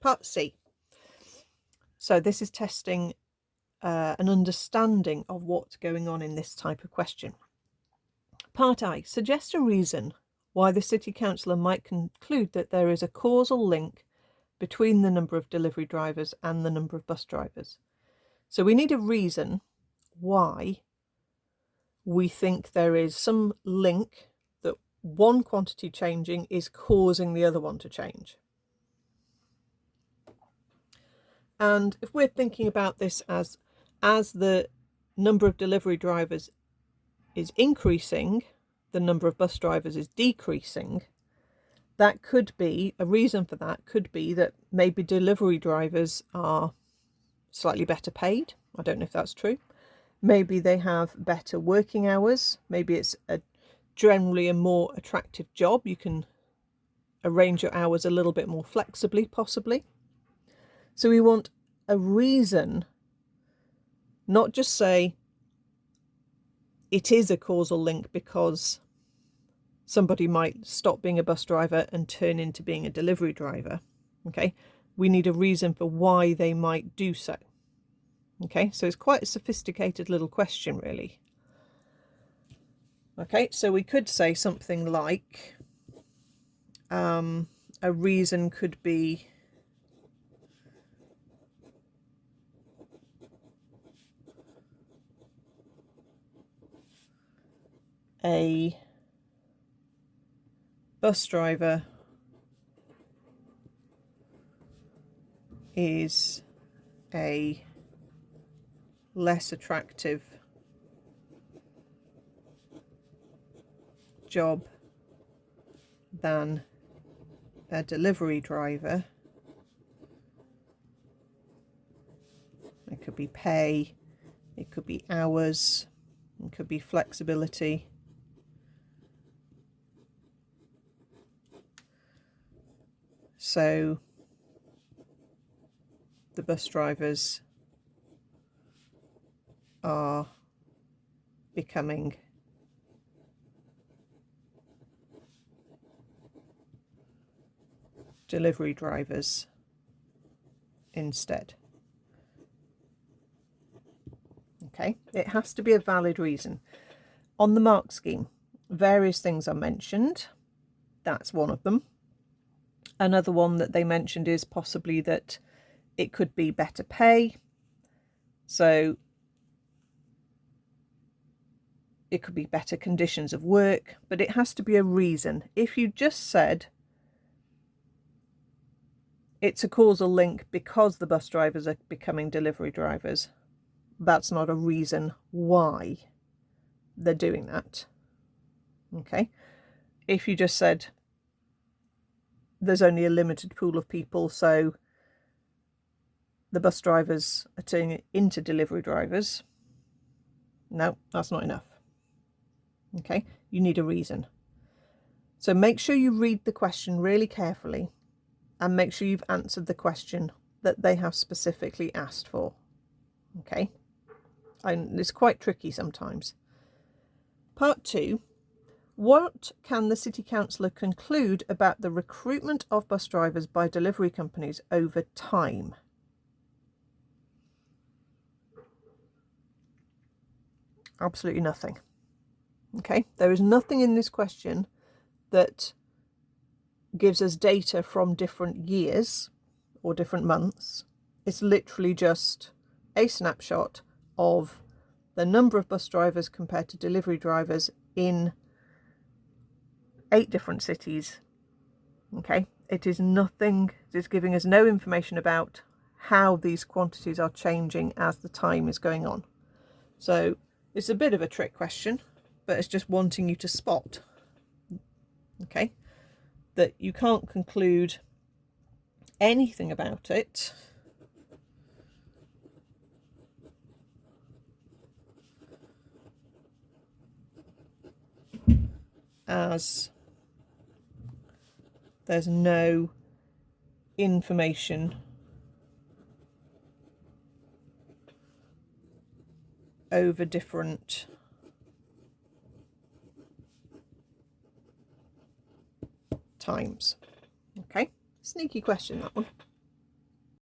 Part C. So this is testing an understanding of what's going on in this type of question. Part I. Suggest a reason why the city councillor might conclude that there is a causal link between the number of delivery drivers and the number of bus drivers. So we need a reason why we think there is some link that one quantity changing is causing the other one to change. And if we're thinking about this as the number of delivery drivers is increasing, the number of bus drivers is decreasing, that could be, a reason for that could be that maybe delivery drivers are slightly better paid. I don't know if that's true. Maybe they have better working hours. Maybe it's generally a more attractive job. You can arrange your hours a little bit more flexibly, possibly. So we want a reason, not just say it is a causal link because somebody might stop being a bus driver and turn into being a delivery driver. Okay, we need a reason for why they might do so. Okay, so it's quite a sophisticated little question, really. Okay, so we could say something like a reason could be a bus driver is a less attractive job than a delivery driver. It could be pay, it could be hours, it could be flexibility. So the bus drivers are becoming delivery drivers instead. Okay, it has to be a valid reason. On the mark scheme, various things are mentioned. That's one of them. Another one that they mentioned is possibly that it could be better pay. So it could be better conditions of work, but it has to be a reason. If you just said it's a causal link because the bus drivers are becoming delivery drivers, that's not a reason why they're doing that. Okay, if you just said there's only a limited pool of people, so the bus drivers are turning into delivery drivers, no, that's not enough. Okay, you need a reason. So make sure you read the question really carefully and make sure you've answered the question that they have specifically asked for. Okay, and it's quite tricky sometimes. Part 2. What can the city councillor conclude about the recruitment of bus drivers by delivery companies over time? Absolutely nothing. Okay, there is nothing in this question that gives us data from different years or different months. It's literally just a snapshot of the number of bus drivers compared to delivery drivers in 8 different cities. Okay, it is nothing, it's giving us no information about how these quantities are changing as the time is going on. So it's a bit of a trick question, but it's just wanting you to spot, okay, that you can't conclude anything about it as there's no information over different times. Okay, sneaky question, that one.